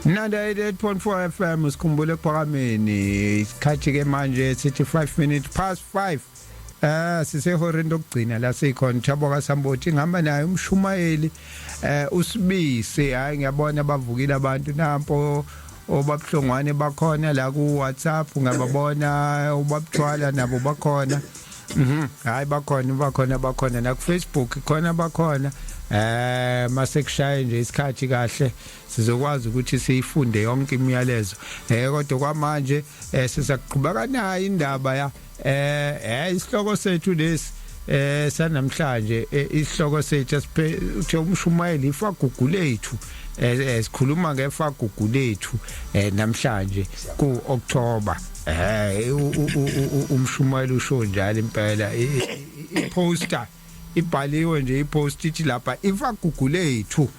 98.4 FM usikhumbule ephakameni isikhathi ke manje sithi 5 minutes past 5 sisehoreni lokugcina la sikhona Thabo kaSambothi ngihamba naye umshumayeli usibise hayi ngiyabona bavukile abantu nampo obabuhlongwane bakhona la ku WhatsApp ngababona ubabuthwala nabo bakhona hayi bakhona na ku Facebook khona bakhona mase kushaya nje isikhathi kahle sizokwazi ukuthi siyifunde yonke imiyalezo kodwa kwamanje sizaqhubeka nayo indaba ya isihloko sethu lesi sanamhlanje isihloko sethu siphethe umshumayeli ifagugu lethu sikhuluma ngefagugu lethu namhlanje ku October umshumayeli usho njalo impela iposter ibhaliwe nje ipost ithi lapha ifagugu lethu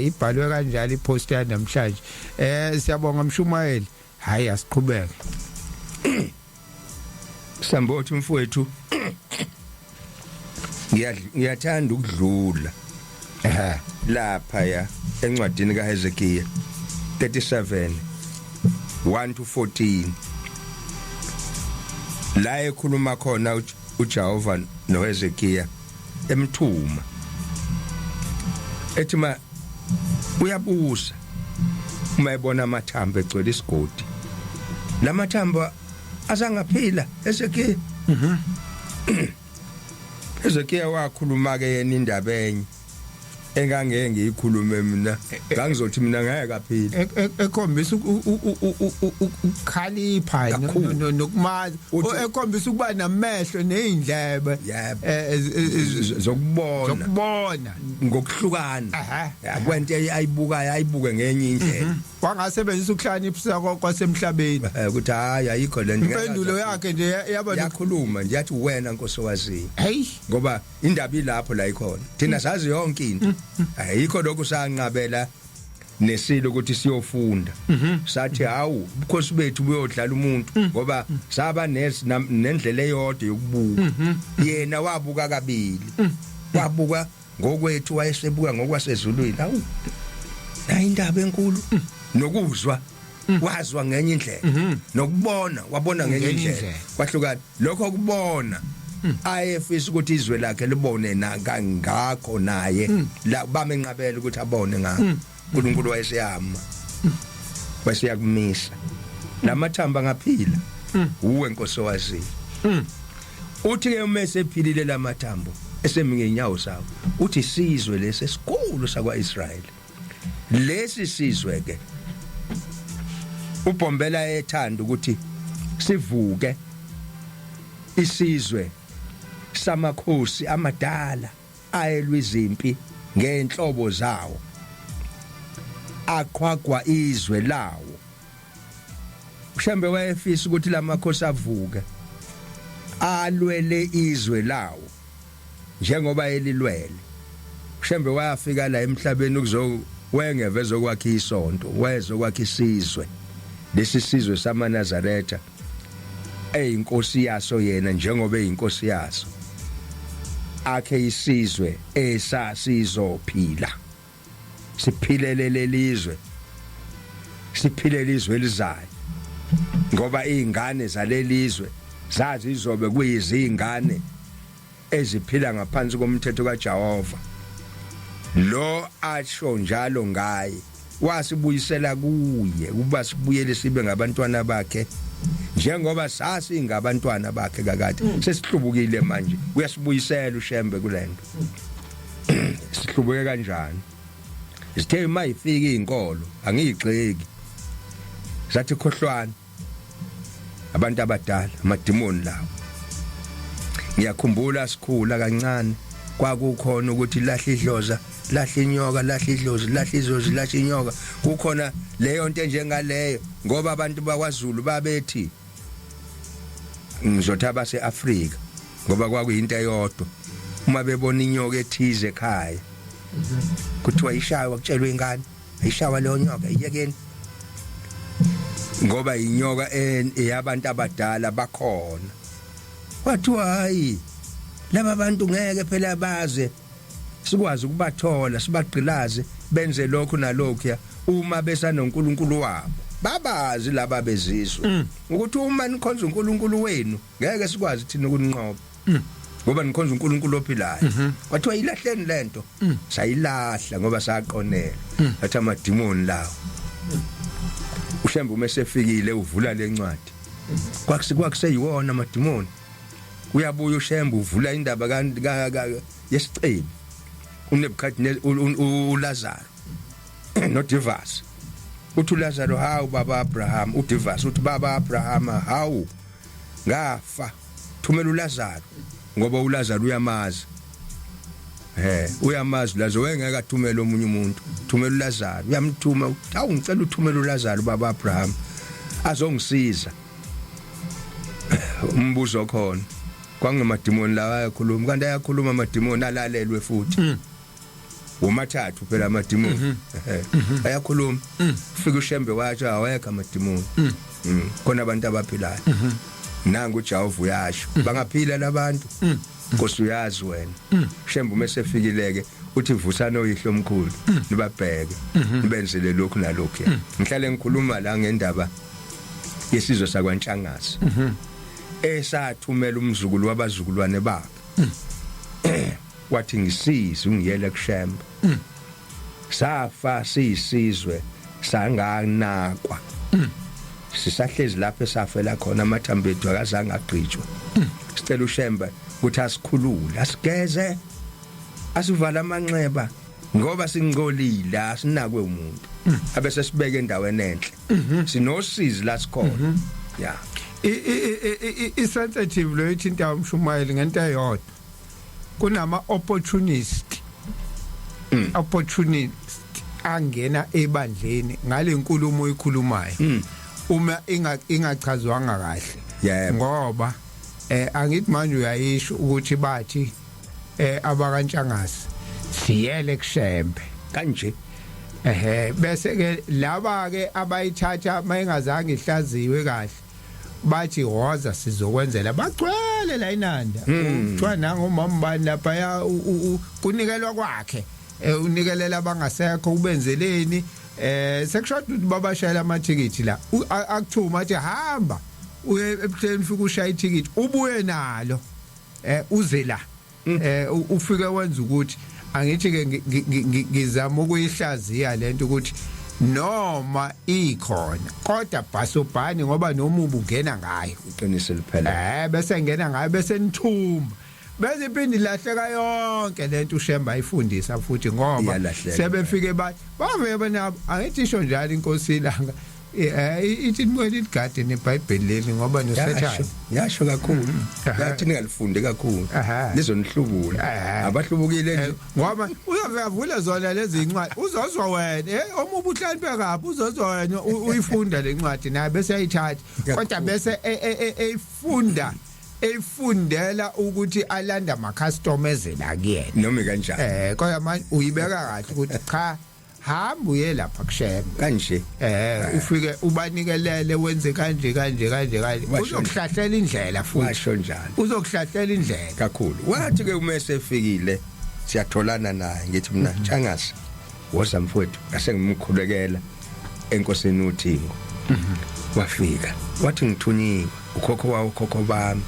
ibhalwe kanjalo ipost yanamhlanje siyabonga mshumayeli hayi asiqhubeke Sambothi mfowethu ngiyathanda ukudlula lapha ya encwadini kaHezekiya 37 1 to 14 la ekhuluma khona uJehova noHezekiya emthuma ethi uyabusa uma ebona amathambo egcwele isigodi lamathambo azangaphila Hezekiya Hezekiya wakhuluma ke yena indaba enye engangeke ngiyikhulume mina ngangizothi mina ngeke aphila ekhombisa ukukhalipha nokumazi ekhombisa ukuba namehlo neindlebe zokubona ngokuhlukana kwento ayibukayo ayibuke ngenye indlela wangasebenzisa ukuhlanipha kwasemhlabeni ukuthi hayi ayikho lento impendulo yakhe nje yakhuluma nje yathi wena Nkosi wazi ngoba indaba ilapho la ikhona thina sazi yonke into ayikho lokho sanqabela nesilo ukuthi siyofunda sathi hawu ubukhosi bethu buyodlala umuntu ngoba saba nendlela eyodwa yokubuka yena wabuka kabili wabuka ngokwethu wayesebuka ngokwasezulwini hawu indaba enkulu nokuzwa wazwa ngenye indlela nokubona wabona ngenye indlela kwahlukana lokho kubona ayefisa ukuthi izwe lakhe libone ngakho naye la bamenqabela ukuthi abone ngakho uNkulunkulu wayeseyama wasiyakumisa lamathamba ngaphila uwe Nkosi wazi uthi ke uma esephilile lamathambo eseminye inyawo sawo uthi sizwe lesesikhulu sakwaIsrayeli lesi sizwe ke uBhombela ethanda ukuthi sivuke isizwe samakhosi amadala ayelwa izimpi ngenhlobo zawo aqhwagwa izwe lawo uShembe wayefisa ukuthi lamakhosi avuke alwele izwe lawo njengoba elilwele uShembe wayafika la emhlabeni wengeveza kwakhe isonto wezokwakhe isizwe lesi sizwe samaNazaretha eyinkosi yaso yena njengoba eyinkosi yaso akhe isizwe esasizophila siphilele lelizwe siphilele izwe elizayo ngoba izingane zalelizwe zazi izobe kuyizingane eziphila ngaphansi komthetho kaJehova lo asho njalo ngaye wasibuyisela kuye kuba sibuyele sibe ngabantwana bakhe njengoba sasi ngabantwana bakhe kakade sesihlubukile manje uyasibuyisela uShembe kulento sihlubuke kanjani sithe mayifika izinkolo angigxeki sathi khohlwana abantu abadala amadimoni lawo ngiyakhumbula sikhula kancane kwakukhona ukuthi lahla idloza lahla inyoka lahla idlozi lahla izozi lahla inyoka kukhona leyo nto njengaleyo ngoba abantu bakwaZulu babethi ngizothi abaseAfrika ngoba kwakuyinto eyodwa uma bebona inyoka ethize ekhaya kuthiwa ishawa kutshelwe ingane ayishawa leyo nyoka iyekeni ngoba inyoka eyabantu abadala bakhona kwathiwa hayi laba bantu ngeke phela baze sikwazi ukubathola sibagqilaze benze lokhu nalokhu uma besanoNkulunkulu wabo babazi laba bezizwe ukuthi uma nikhonza uNkulunkulu wenu ngeke sikwazi thina ukunqoba ngoba nikhonza uNkulunkulu ophilayo kwathiwa ilahleni lento sayilahla ngoba saqonela athi amadimoni lawo ushembe uma sefikile uvula lencwadi kwakuseyiwona amadimoni uyabuya ushembe uvula indaba yesicebi uNebukadnezar uLazaro noDivas uthi uLazaro hawu baba Abraham uDivas uthi baba Abraham hawu ngafa thumela uLazaro ngoba uLazaro uyamazi uyamazi Lazaro wengeke athumele omunye umuntu thumela uLazaro uyamthuma hawu ngicela uthumela uLazaro baba Abraham azongisiza umbuzo khona kwangamadimoni lawa ayakhuluma kanti ayakhuluma amadimoni alalelwe futhi umathathu phela amadimoni ayakhuluma ufika ushembe wathi awekho amadimoni khona abantu abaphilayo nangu uJehova uyasho bangaphila labantu Nkosi uyazi wena shembe uma sefikileke uthi vusana oyihlo omkhulu nibabheke nibenzele lokhu nalokhu ngihlale ngikhuluma la ngendaba yesizwe sakwaNtshangase esathumela umzukulu wabazukulwane babo wathi ngisize ungiyele kushembe safa siyisizwe sanganakwa sisahlezi lapho esafela khona amathambo ethu akazange agqitshwe sicela ushembe ukuthi asikhulule asigeze asivala amanxeba ngoba singcolile asinakwe umuntu abese sibeke endaweni enhle sinosizi la sikhona ya i-sensitive lo ithinta umshumayeli ngento eyodwa kunama opportunist angena ebandleni ngale nkulumo oyikhulumayo uma ingachazwanga kahle ngoba angithi manje uyayisho ukuthi bathi abakaNtshangase siyele kushembe kanje bese ke laba ke abayithatha mayengazange ihlaziwe kahle bathi woza sizokwenzela bagcwele la inanda kuthiwa nangomama bani lapha kunikelwa kwakhe unikelela bangasekho ubenzeleni sekushoda ukuthi babashayela amathikithi la akuthuma athi hamba uye ebuhleni ufika ushaya ithikithi ubuye nalo uze la ufike wenza ukuthi angithi ke ngizama ukuyihlaziya lento ukuthi noma ikhona kodwa bhasobhani ngoba noma ubungena ngayo uqinise liphela bese ngena ngayo bese nithuma bese iphindi lahleka yonke lento ushemba ayifundisa futhi ngoba sebefike bave banabo angithi isho njalo inkosi ilanga ithi nimwele igade neBhayibheli leli ngoba noSathane yasho kakhulu yathi ningalifunde kakhulu lizonihlubula abahlubukile nje ngoba uyavula zona lezi incwadi uzozwa wena omubu uhlaliphe kaphi uzozwa wena uyifunda lencwadi naye bese ayithatha kodwa bese efundela ukuthi alanda ama customers la kuyena noma kanjani kodwa manje uyibeka kahle ukuthi cha hamba uye lapha kushembe kanje ufike ubanikelele wenze kanje uzokuhlahlela indlela futhi washo njalo uzokuhlahlela indlela kakhulu wathi ke uma esefikile siyatholana naye ngithi mina Ntshangase woza mfowethu asengimkhulekela enkosini uThingo wafika wathi ngithunyiwe ukhokho bami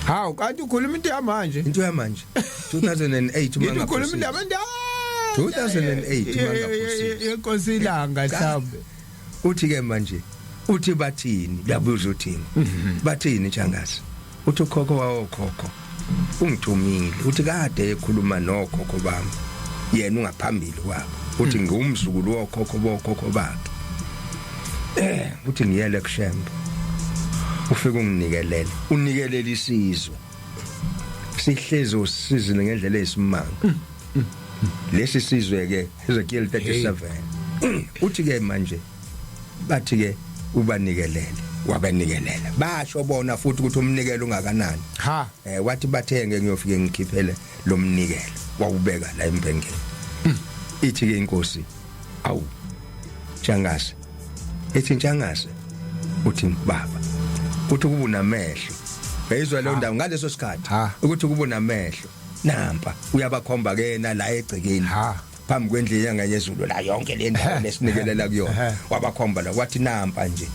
hawu kanti ukhuluma into yamanje 2008 manga ukhuluma into yamanje 2008 yenkosi ilanga mhlambe uthi ke manje uthi bathini labuza uThingo bathini Ntshangase uthi ukhokho wawokhokho ungithumile uthi kade ekhuluma nokhokho bami yena ungaphambili wabo uthi ngumzukulu wokhokho bakhe uthi ngiyele kushembe ufike unikelele isizwe sihlezi usizile ngendlela eyisimanga lesi sizwe ke Ezekiel 37 uthi ke manje bathi ke ubanikelele wabanikelela basho bona futhi ukuthi umnikelo ungakanani wathi bathenge ngiyofike ngikhiphele lo mnikelo wawubeka la embengeni ithi ke inkosi awu Ntshangase ethi Ntshangase uthi baba uthi kuba unamehlo bezwe lo ndawo ngaleso sikhathi ukuthi kuba unamehlo nampa uyabakhomba ke na la egcekeni phambi kwendlela ngayezulu la yonke le ndawo lesinikelela kuyona wabakhomba la wathi nampa nje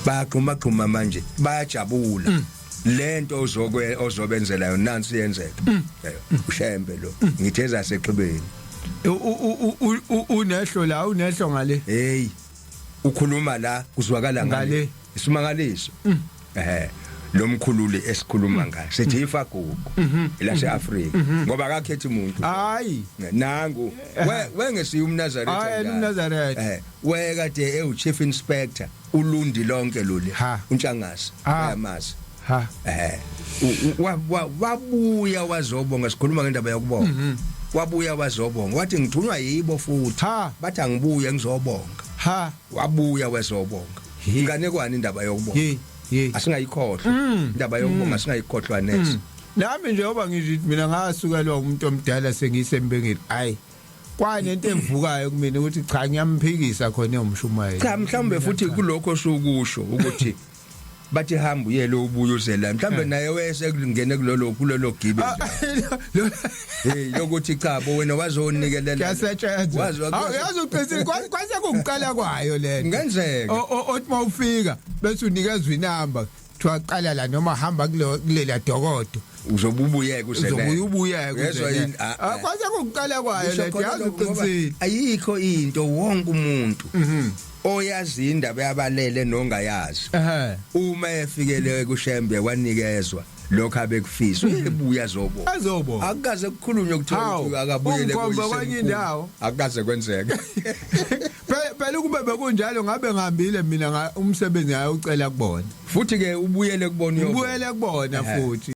bayaqhuma manje bayajabula lento ozobenzela yona nansi yenzeka ushembe lo ngitheza seXhibeni unehlo ngale hey ukhuluma la kuzwakala ngale isimangaliso lo mkhululi esikhuluma ngayo sithi ifagugu la seAfrika ngoba akakhethi umuntu hayi nangu wengesiya umNazaretha we kade chief inspector ulundi lonke lolu uNtshangasi ayamazi wabuya wazobonga sikhuluma ngendaba yokubonga wabuya wazobonga wathi ngithunywa yibo futhi bathi angibuye ngizobonga wabuya wazobonga inganekwani indaba yokubonga asingayikhohlwa indaba yokubonga asingayikhohlwa next nami njengoba ngithi mina ngasukelwa umuntu omdala sengiyisembengeli hayi kwanento evukayo kumina ukuthi cha ngiyamphikisa khona umshumayeli cha mhlawumbe futhi kulokho osukusho ukuthi bathi hamba uyele ubuye uzela mhlawumbe naye wese kungene kulolo gibe hey lokuthi cha bo wena wazonikelela kasetshenzwa yazi uqinisa kwase kungiqala kwayo lento ngenzeka othi mawufika bese unikezwe inamba kuthiwa qala la noma hamba kulela dokodo uzobubuyeka uzobuyeka kwase kungiqala kwayo lento yazi uqinisile ayikho into wonke umuntu oyazi indaba yabalele nongayazi uma efikele kushembe kwanikezwa lokho abekufisa uyebuya azobona akukaze kukhulunywe ukuthola akabuyele kwanye indawo akukaze kwenzeke phela ukube bekunjalo ngabe ngihambile mina umsebenzi ngayo ucela kubona futhi ke ubuyele kubona futhi